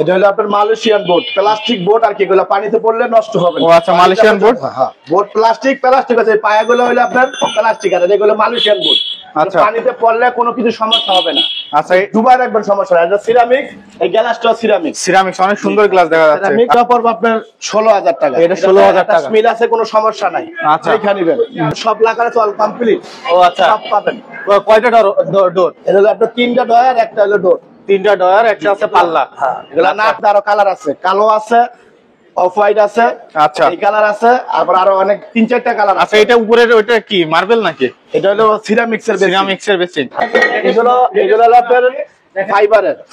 এটা হলো আপনার মালয়েশিয়ান বোর্ড, প্লাস্টিক বোর্ড আর কি, এগুলো পানিতে পড়লে নষ্ট হবে না। ও আচ্ছা, মালয়েশিয়ান বোর্ড। হ্যাঁ, বোর্ড প্লাস্টিক আছে, পায়াগুলো হলো আপনার প্লাস্টিক আর এগুলো মালয়েশিয়ান বোর্ড। আচ্ছা, পানিতে পড়লে কোনো কিছু সমস্যা হবে না। আচ্ছা, ডুবাই রাখবেন, সমস্যা নাই। এটা সিরামিক, এই গ্লাসটা সিরামিক। সিরামিক্স অনেক সুন্দর গ্লাস দেখা যাচ্ছে। সিরামিকটা পড়বে আপনার 16,000 টাকা। এটা 16,000 টাকা। স্মেল আছে, কোনো সমস্যা নাই। আচ্ছা, এখানে নেবেন সব লাগানো চল কমপ্লিট। ও আচ্ছা, সব পাবেন। কয়টা ডোর? এটা হলো আপনার 3টা ডয়ার, একটা হলো ডোর। 3টা ডয়ার, একটা আছে পাল্লা। হ্যাঁ, এগুলা নাক আরো কালার আছে, কালো আছে, অফ হোয়াইট আছে, আচ্ছা, এই কালার আছে, আরো অনেক 3-4টা কালার আছে। আচ্ছা, এটা উপরের ওইটা কি মার্বেল নাকি? এটা হলো সিরামিক্স এর বেসিন। সিরামিক্স এর বেসিন। এগুলো হলো আপনার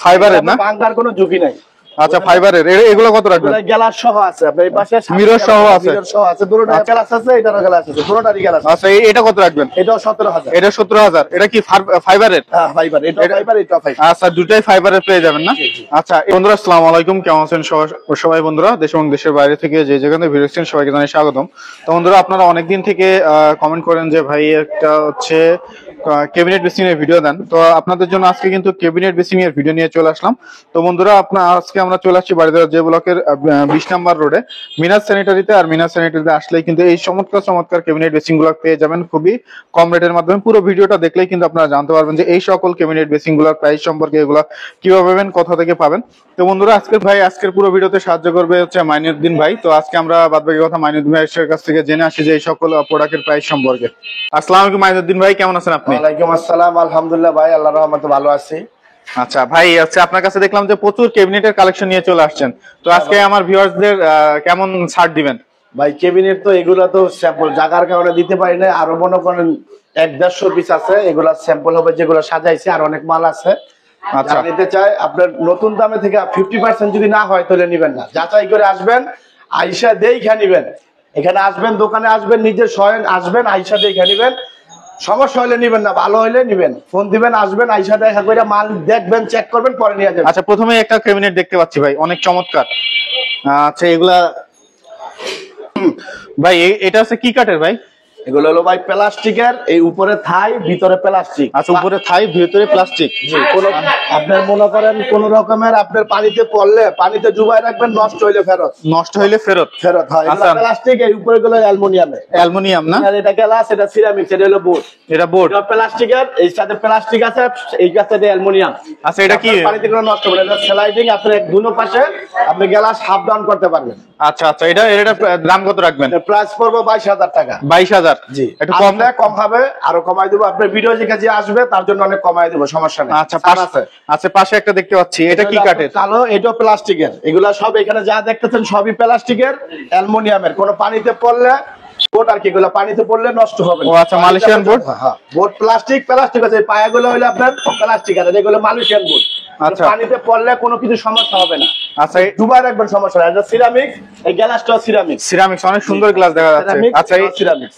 ফাইবারের না? ভাঙার কোনো ঝুঁকি নাই। আচ্ছা, ফাইবারের। এগুলো কত রাখবেন? গ্লাস সহ আছে, আপনার এই পাশে মিরর সহ আছে। মিরর সহ আছে, দুটোটা গ্লাস আছে, এটারও গ্লাস আছে, দুটোটারই গ্লাস আছে। আচ্ছা, এটা কত রাখবেন? এটাও 17,000। এটা 17,000। এটা কি ফাইবারের? হ্যাঁ, ফাইবার। এটাও ফাইবার, এটাও ফাইবার। আচ্ছা, দুটাই ফাইবারের পেয়ে যাবেন না? আচ্ছা বন্ধুরা, আসসালামু আলাইকুম, কেমন আছেন সবাই? বন্ধুরা, দেশ এবং দেশের বাইরে থেকে যে যেখানে ভিডিও দেখছেন সবাইকে জানাই স্বাগতম। তো বন্ধুরা, আপনারা অনেকদিন থেকে কমেন্ট করেন যে ভাই একটা হচ্ছে ক্যাবিনেট বেসিং এর ভিডিও দেন। তো আপনাদের জন্য আজকে কিন্তু ক্যাবিনেট বেসিং এর ভিডিও নিয়ে চলে আসলাম। তো বন্ধুরা, আজকে আমরা চলে আসছি বাড়িদার যে ব্লকের 20 নম্বর রোডে মিনাস স্যানিটারিতে। আর মিনাস স্যানিটারিতে আসলেই কিন্তু এই চমৎকার ক্যাবিনেট বেসিং গুলো পেয়ে যাবেন খুবই কম রেটের মাধ্যমে। পুরো ভিডিওটা দেখলেই কিন্তু আপনারা জানতে পারবেন যে এই সকল ক্যাবিনেট বেসিং গুলোর প্রাইস সম্পর্কে, এগুলো কিভাবে পাবেন, কোথা থেকে পাবেন। তো বন্ধুরা, আজকের পুরো ভিডিওতে সাহায্য করবে হচ্ছে মাইনুদ্দিন ভাই। তো আজকে আমরা বাদবাকি কথা মাইনুদ্দিন ভাইয়ের কাছ থেকে জেনে আসি যে এই সকল প্রোডাক্টের প্রাইস সম্পর্কে। আসসালামু আলাইকুম মাইনুদ্দিন ভাই, কেমন আছেন আপনি? ওয়ালাইকুম আসসালাম, আলহামদুলিল্লাহ ভাই, আল্লাহর রহমতে ভালো আছি। আচ্ছা ভাই, আচ্ছা, আপনার কাছে দেখলাম যে প্রচুর ক্যাবিনেটের কালেকশন নিয়ে চলে আসছেন। তো আজকে আমার ভিউয়ার্সদের কেমন ছাড় দিবেন? ভাই ক্যাবিনেট তো এগুলা তো স্যাম্পল, জায়গার কারণে দিতে পারি না। আরো মনে করেন 1-150 পিস আছে, এগুলা স্যাম্পল হবে, যেগুলো সাজাইছে, আর অনেক মাল আছে। আচ্ছা, নিতে চাই আপনার নতুন দামে থেকে 50% যদি না হয় তাহলে নিবেন না, যাচাই করে আসবেন, আইসা দেখে নিবেন। এখানে আসবেন, দোকানে আসবেন, নিজের স্বয়ং আসবেন, আইসা দেখে নিবেন। সমস্যা হলে নিবেন না, ভালো হলে নিবেন। ফোন দিবেন, আসবেন, আইসা দেখা করে মাল দেখবেন, চেক করবেন, পরে নিয়ে যাবেন। আচ্ছা, প্রথমে একটা ক্যাবিনেট দেখতে পাচ্ছি ভাই, অনেক চমৎকার। আচ্ছা, এগুলা ভাই এটা হচ্ছে কি কাঠের ভাই? এগুলো হলো ভাই প্লাস্টিকের, এই উপরে থাই, ভিতরে প্লাস্টিক। আচ্ছা, উপরে থাই, ভিতরে প্লাস্টিক। জি, আপনার মনে করেন কোন রকমের আপনার পানিতে পড়লে পানিতে ডুবাই রাখবেন, নষ্ট হইলে ফেরত। নষ্ট হইলে ফেরত হয়। আচ্ছা, প্লাস্টিক, এই উপরে গুলো অ্যালুমিনিয়ামের। অ্যালুমিনিয়াম না? আর এটা গ্লাস, এটা সিরামিক্স, এটা হলো বোর্ড। এটা বোর্ড। এটা প্লাস্টিকের, এই সাথে প্লাস্টিক আছে, এই কাছে অ্যালুমিনিয়াম। আচ্ছা, এটা কি পানিতে কোনো নষ্ট হবে না। এটা স্লাইডিং, আপনি দুনো পাশে আপনি গ্লাস হাফ ডাউন করতে পারবেন। আচ্ছা, আচ্ছা, এটা দাম কত রাখবেন? প্রাইস পড়বে 22,000 টাকা। 22,000। জি, একটু কম কম হবে, আরো কমাই দেবো। আপনার ভিডিও যে কাছে আসবে তার জন্য অনেক কমাই দেবো, সমস্যা নেই। আচ্ছা, আচ্ছা, পাশে একটা দেখতে পাচ্ছি, এটা কি কাঠের? কালো, এটাও প্লাস্টিকের। এগুলা সব এখানে যা দেখতেছেন সবই প্লাস্টিকের, অ্যালুমিনিয়ামের। কোনো পানিতে পড়লে বোর্ড আর কি, এগুলো পানিতে পড়লে নষ্ট হবে না। ও আচ্ছা, মালয়েশিয়ান বোর্ড। হ্যাঁ, বোর্ড প্লাস্টিক আছে, পায়াগুলো হলো আপনার প্লাস্টিক আর এগুলো মালয়েশিয়ান বোর্ড। আচ্ছা, পানিতে পড়লে কোনো কিছু সমস্যা হবে না। আচ্ছা, ডুবাই রাখবেন, সমস্যা নাই। এটা সিরামিক, এই গ্লাসটাও সিরামিক। সিরামিক্স অনেক সুন্দর গ্লাস দেখা যাচ্ছে। আচ্ছা, সিরামিক।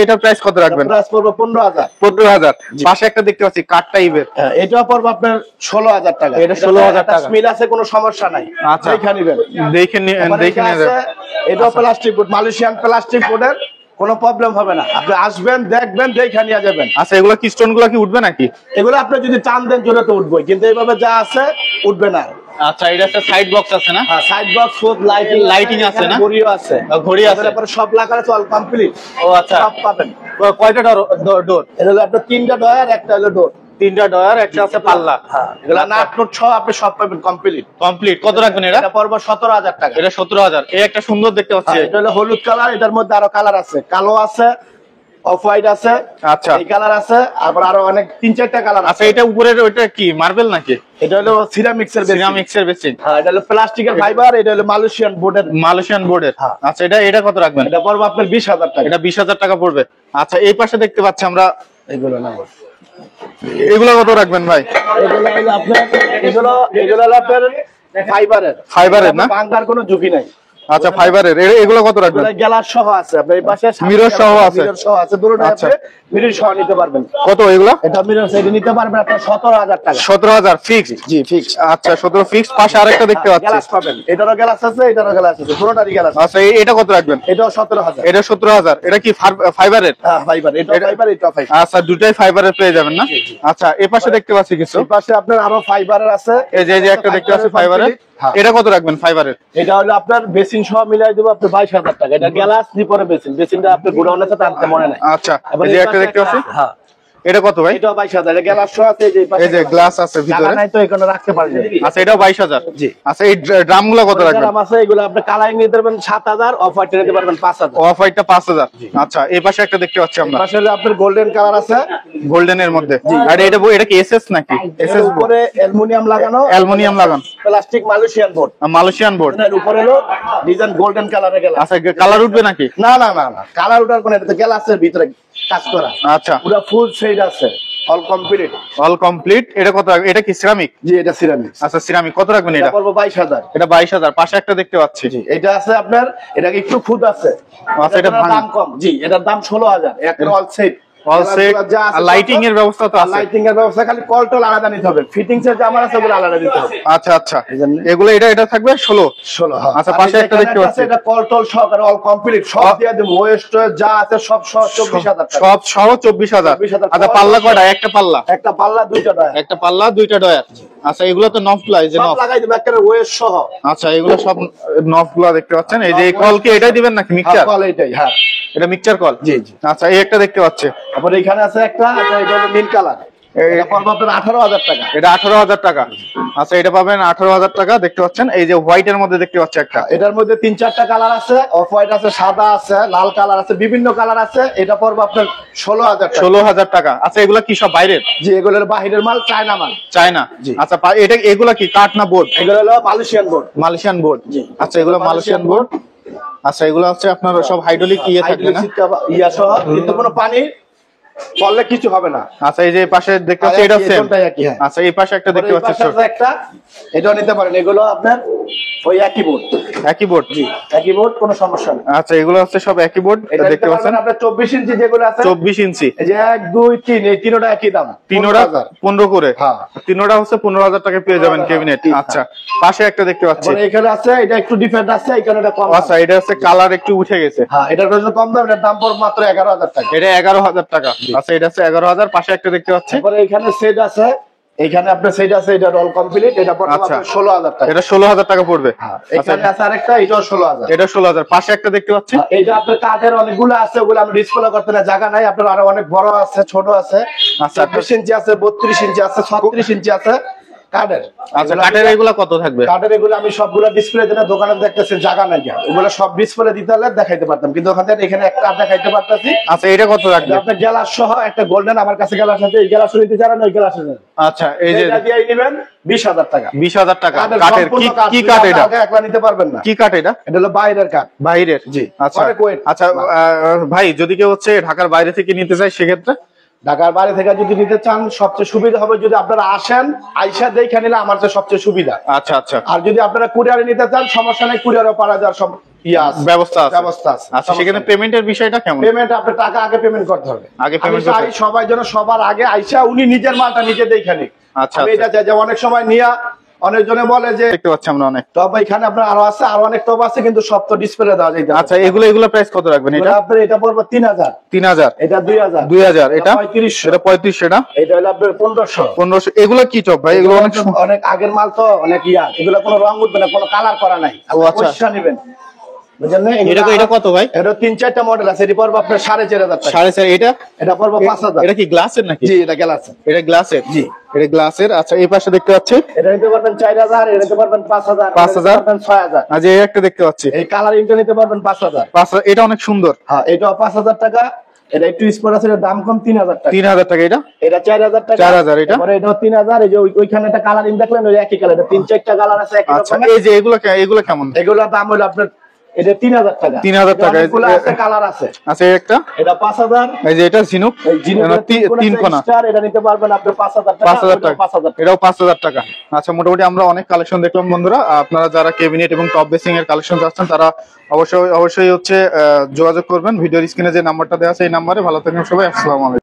এটা প্রাইস কত রাখবেন? প্রাইস পড়বে 15,000। 15,000। পাশে একটা দেখতে পাচ্ছি কাঠ টাইপের, এটাও পড়বে আপনার 16,000 টাকা। এটা 16,000 টাকা। স্মেল আছে, কোনো সমস্যা নাই। আচ্ছা, দেখে নিবেন, দেখে নিয়ে যাবেন। এটাও প্লাস্টিক বোর্ড, মালয়েশিয়ান প্লাস্টিক বোর্ডের, কোনো প্রবলেম হবে না। আপনি আসবেন, দেখবেন, দেখে নিয়ে যাবেন। আচ্ছা, এগুলো কি স্টোন গুলা কি উঠবে নাকি? এগুলো আপনি যদি টান দেন জোরে তো উঠবে, কিন্তু এইভাবে যা আছে উঠবে না। আচ্ছা, এটা একটা সাইড বক্স আছে না? হ্যাঁ, সাইড বক্স, ফুড লাইটিং আছে না? ঘড়িও আছে। ঘড়ি আছে, তারপরে সব লাগানো চল কমপ্লিট। ও আচ্ছা, সব পাবেন। কয়টা ডোর? এটা হলো আপনার 3টা ডয়ার, একটা হলো ডোর। 3টা ডয়ার, একটা আছে পাল্লা। হ্যাঁ, এগুলো নাট নোট সহ আপনি সব পাবেন কমপ্লিট। কত রাখবেন এটা? এটা পড়বে 17,000 টাকা। এটা 17,000। এই একটা সুন্দর দেখতে পাচ্ছি, এটা হলো হলুদ কালার, এটার মধ্যে আরো কালার আছে, কালো আছে, অফ হোয়াইট আছে। আচ্ছা, এই কালার আছে, আরো অনেক 3-4টা কালার আছে। আচ্ছা, এটা উপরের ওইটা কি মার্বেল নাকি? এটা হলো সিরামিক্স এর বেসিন। সিরামিক্স এর বেসিন। হ্যাঁ, এটা হলো প্লাস্টিকের ফাইবার, এটা হলো মালয়েশিয়ান বোর্ডের। হ্যাঁ। আচ্ছা, এটা কত রাখবেন? এটা পড়বে আপনার 20,000 টাকা। এটা 20,000 টাকা পড়বে। আচ্ছা, এই পাশে দেখতে পাচ্ছি আমরা, এগুলো না, এগুলো কত রাখবেন ভাই? এগুলো হলো আপনার ফাইবারের ফাইবারের না? ভাঙার কোনো ঝুঁকি নাই। আচ্ছা ফাইবারের, এগুলো কত রাখবেন? গ্লাস সহ আছে, আপনার এই পাশে মিরর সহ আছে, মিরর সহ আছে, দুটোটা আচ্ছা। আপনি মিরর সহ নিতে পারবেন। কত এগুলো? এটা মিরর সাইড নিতে পারবেন আপনার 17,000 টাকা। 17,000 ফিক্সড? জি ফিক্স। আচ্ছা 17 ফিক্সড। পাশে আরেকটা দেখতে পাচ্ছি, গ্লাস পাবেন, এটারও গ্লাস আছে, এটারও গ্লাস আছে, দুটোটারই গ্লাস আছে। আচ্ছা এটা কত রাখবেন? এটাও 17,000। এটা 17,000। এটা কি ফাইবারের? হ্যাঁ ফাইবার, এটাও ফাইবার, এটাও ফাইবার। আচ্ছা দুটাই ফাইবারের পেয়ে যাবেন না? আচ্ছা এই পাশে দেখতে পাচ্ছি কিছু, এই পাশে আপনার আরো ফাইবারের আছে, এই যে একটা দেখতে পাচ্ছি ফাইবারের। হ্যাঁ। এটা কত রাখবেন ফাইবারের? এটা হলো আপনার বেসিন সহ মিলাই দেবো আপনি 22,000 টাকা। এটা গ্লাস নিপরে বেসিন, বেসিনটা আপনি গোডাউনে আছে টানতে মনে নাই। আচ্ছা এবার এই যে এই একটা পাশে দেখতে পাচ্ছি, হ্যাঁ এটা কত ভাই? এটাও 22,000। এটা গ্লাস সহ আছে, এই যে গ্লাস আছে ভিতরে, জায়গা নাই তো এখানে রাখতে পারবেন। আচ্ছা এটাও 22,000। জি। আচ্ছা এই ড্রামগুলো কত রাখবেন? গ্রাম আছে, এগুলো আপনি কালারিং নিতে পারবেন 7,000, অফ হোয়াইট নিতে পারবেন 5,000। অফ হোয়াইটটা 5,000। আচ্ছা এই পাশে একটা দেখতে পাচ্ছি আমরা, পাশে হলো আপনার গোল্ডেন কালার আছে, গোল্ডেন এর মধ্যে। আর এটা কি এসএস নাকি? এটার এসএস উপরে অ্যালুমিনিয়াম লাগানো, অ্যালুমিনিয়াম লাগানো, plastic Malaysian board. Malaysian board. এর উপরে হলো ডিজাইন গোল্ডেন কালারের গ্লাস। আচ্ছা কালার উঠবে নাকি? না না না না, কালার ওঠার কোন, এটা গ্লাসের ভিতরে কাজ করা, আচ্ছা পুরো ফুল শেড আছে, অল কমপ্লিট। All complete. এটা কত রাখবেন? এটা কি সিরামিক? জি এটা সিরামিক। আচ্ছা সিরামিক। কত রাখবেন এটা এটা? পড়বে 22,000। এটা 22,000। পাশে একটা দেখতে পাচ্ছি, জি এটা আছে আপনার, এটা একটু খুদ আছে, আচ্ছা, এটা এটার ভাঙা। দাম কম। জি এটার দাম 16,000। একটা অল সেট, অল সেট। আর লাইটিং এর ব্যবস্থা তো আছে? লাইটিং এর ব্যবস্থা, খালি কল টল আলাদা নিতে হবে, ফিটিংস এর জামার আছে ওগুলো আলাদা দিতে হবে। আচ্ছা আচ্ছা এগুলো এটা থাকবে 16। আচ্ছা পাশে একটা দেখতে পাচ্ছি, এটা কল টল সহকারে অল কমপ্লিট সব দিয়ে দেব, ওয়েস্ট যা আছে সব সহ 24,000 টাকা। সব সহ 24,000। 24,000। আচ্ছা পাল্লা কয়টা? একটা পাল্লা, একটা পাল্লা, দুইটা ডয়া, একটা পাল্লা, দুইটা ডয়ার। আচ্ছা এগুলো তো নফ গুলা, এই যে সব নফ। লাগাই দেব একটা ওয়েস্ট সহ। আচ্ছা এগুলো সব নফ গুলা দেখতে পাচ্ছেন। এই যে কল কি এটাই দিবেন নাকি মিক্সচার? কল এটাই, হ্যাঁ এটা মিক্সচার কল। জি জি। আচ্ছা এই একটা দেখতে পাচ্ছি, তারপর এখানে আছে একটা, এটা হলো নীল কালার, এটা পড়বে আপনার 18,000 টাকা। এটা 18,000 টাকা। আচ্ছা এটা পাবেন 18,000 টাকা। দেখতে পাচ্ছেন এই যে হোয়াইট এর মধ্যে দেখতে পাচ্ছি একটা, এটার মধ্যে 3-4টা কালার আছে, অফ হোয়াইট আছে, সাদা আছে, লাল কালার আছে, বিভিন্ন কালার আছে। এটা পড়বে আপনার 16,000 টাকা। 16,000 টাকা। আচ্ছা এগুলা কি সব বাইরের? জি এগুলোর বাহিরের মাল, চায়না মাল। চায়না? জি। আচ্ছা এটা এগুলা কি কাঠ না বোর্ড? এগুলো হলো মালয়েশিয়ান বোর্ড। Malaysian board. জি। আচ্ছা এগুলো মালয়েশিয়ান বোর্ড। আচ্ছা এগুলো হচ্ছে আপনার সব হাইড্রোলিক ইয়ে থাকবে না? ইয়া সহ, কিন্তু কোনো পানি পড়লে কিছু হবে না। আচ্ছা এই যে পাশে দেখতে পাচ্ছি, এটা সেম। আচ্ছা এই পাশে একটা দেখতে পাচ্ছি, একটা এটাও নিতে পারেন। এগুলো আপনার ওই একই বোর্ড। একই বোর্ড? জি একই বোর্ড, কোনো সমস্যা নেই। আচ্ছা এগুলো হচ্ছে সব একই বোর্ড দেখতে পাচ্ছেন। আপনার 24 ইঞ্চি যেগুলো আছে, 24 ইঞ্চি। এই যে 1 2 3 এই তিনটা একই দাম, তিনোটা 15 করে। হ্যাঁ তিনোটা হচ্ছে 15,000 টাকা পেয়ে যাবেন ক্যাবিনেট। আচ্ছা পাশে একটা দেখতে পাচ্ছি, এখানে আছে, এটা একটু ডিফারেন্ট আছে, এখানে এটা কম। আচ্ছা এটা হচ্ছে কালার একটু উঠে গেছে। হ্যাঁ এটার জন্য কম দাম, এটার দাম পড়বে মাত্র 11,000 টাকা। এটা 11,000 টাকা। আচ্ছা এটা হচ্ছে 11,000। পাশে একটা দেখতে পাচ্ছি, তারপরে এখানে সেট আছে, এখানে আপনার সেট আছে, এটা অল কমপ্লিট, এটা পড়বে আচ্ছা। আপনার 16,000 টাকা। এটা 16,000 টাকা পড়বে। আচ্ছা এখানে আছে আরেকটা, এটাও 16,000। এটা 16,000। পাশে একটা দেখতে পাচ্ছি, এইটা আপনার কাঠের অনেকগুলো আছে, ওগুলো আমি ডিসপ্লে করতে না জায়গা নাই, আপনার আরো অনেক বড় আছে, ছোট আছে, আচ্ছা 24 ইঞ্চি আছে, 32 ইঞ্চি আছে, 36 ইঞ্চি আছে কাঠের। আচ্ছা কাঠের এগুলা কত থাকবে? কাঠের এগুলো আমি সবগুলো ডিসপ্লে দিলে দোকানে দেখতেছি জায়গা নাই, ওগুলো সব ডিসপ্লে দিতে হলে দেখাইতে পারতাম, কিন্তু ওখান থেকে এখানে একটা দেখাইতে পারতাছি। আচ্ছা এটা কত রাখবে? আপনার গ্লাস সহ একটা গোল্ডেন, আমার কাছে গ্লাস আছে, এই গ্লাস নিতে চান ওই গ্লাস আছে। আচ্ছা এই যে এটা দিয়ে নেবেন 20,000 টাকা। 20,000 টাকা। কাঠের কাঠের সম্পূর্ণ কাঠ, কি কাঠ এটা? একলা নিতে পারবেন না। কি কাঠ এটা? এটা হলো বাইরের কাঠ। বাইরের? জি। আচ্ছা অনেক weight। আচ্ছা ভাই যদি কেউ হচ্ছে ঢাকার বাইরে থেকে নিতে চায় সেক্ষেত্রে? ঢাকার বাইরে থেকে যদি নিতে চান সবচেয়ে সুবিধা হবে যদি আপনারা আসেন, আইসা দেখে নিলে আমার কাছে সবচেয়ে সুবিধা। আচ্ছা আচ্ছা। আর যদি আপনারা কুরিয়ারে নিতে চান সমস্যা নেই, কুরিয়ারও পারা যাওয়ার সব ব্যবস্থা আছে। ব্যবস্থা আছে। আচ্ছা সেখানে পেমেন্টের বিষয়টা কেমন? পেমেন্ট আপনার টাকা আগে পেমেন্ট করতে হবে। আগে আমি পেমেন্ট চাই সবাই যেন সবার আগে আইসা উনি নিজের মালটা নিজে দেখে নিক। আচ্ছা আমি এটা চাই যে অনেক সময় নিয়া অনেকজনে বলে যে দেখতে পাচ্ছি আমরা অনেক টপ, এখানে আপনার আরো আছে, আরো অনেক টপ আছে, কিন্তু সব তো ডিসপ্লে দেওয়া যায়। আচ্ছা এগুলো প্রাইস কত রাখবেন? এটা আপনার এটা পড়বে 3,000। 3,000। এটা 2,000। 2,000। এটা 3500। এটা 3500। এটা এটা হলো আপনার 1500। 1500। এগুলো কি টপ ভাই? এগুলো অনেক অনেক আগের মাল তো, অনেক এগুলো কোনো রং উঠবে না, কোনো কালার করা নাই। ও আচ্ছা। পয়সা নেবেন, বুঝলেন না? এটা কত ভাই? এটা 3-4টা মডেল আছে, এটা পড়বে আপনার 4,500 টাকা। 4,500। এটা পড়বে 5,000। এটা কি গ্লাসের নাকি? জি এটা গ্লাস। এটা গ্লাসের? জি এটা গ্লাসের। আচ্ছা এই পাশে দেখতে পাচ্ছি, এটা নিতে পারবেন 4,000, এটা নিতে পারবেন 5,000, 5,000, 6,000। আজ এই একটা দেখতে পাচ্ছি, এই কালারিংটা নিতে পারবেন 5,000। 5,000। এটা অনেক সুন্দর। হ্যাঁ এটাও 5,000 টাকা। এটা একটু স্পট আছে, এটার দাম কম, 3,000 টাকা। 3,000 টাকা। এটা 4,000 টাকা। 4,000। এটা পরে এটাও 3,000। এই যে ওইখানে একটা কালারিং দেখলেন, ওই একই কালার, এটা 3-4টা কালার আছে একই আচ্ছা রকমের। এই যে এগুলো কেমন? এগুলোর দাম হলো আপনার এটা 3000 টাকা। 3000 টাকা। অনেকগুলো আছে, কালার আছে। আচ্ছা, এই একটা, এটা 5000। এই যে এটা ঝিনুক, এই ঝিনুকের তিন কোনা, স্টার, এটা নিতে পারবেন আপনি 5000 টাকা। 5000 টাকা, 5000 টাকা। এটাও 5000 টাকা। আচ্ছা, মোটামুটি আমরা অনেক কালেকশন দেখলাম বন্ধুরা। আপনারা যারা ক্যাবিনেট এবং টপ বেসিং এর কালেকশন চাচ্ছেন তারা অবশ্যই হচ্ছে যোগাযোগ করবেন। ভিডিওর স্ক্রিনে যে নাম্বারটা দেওয়া আছে এই নাম্বারে। ভালো থাকবেন সবাই, আসসালামু আলাইকুম।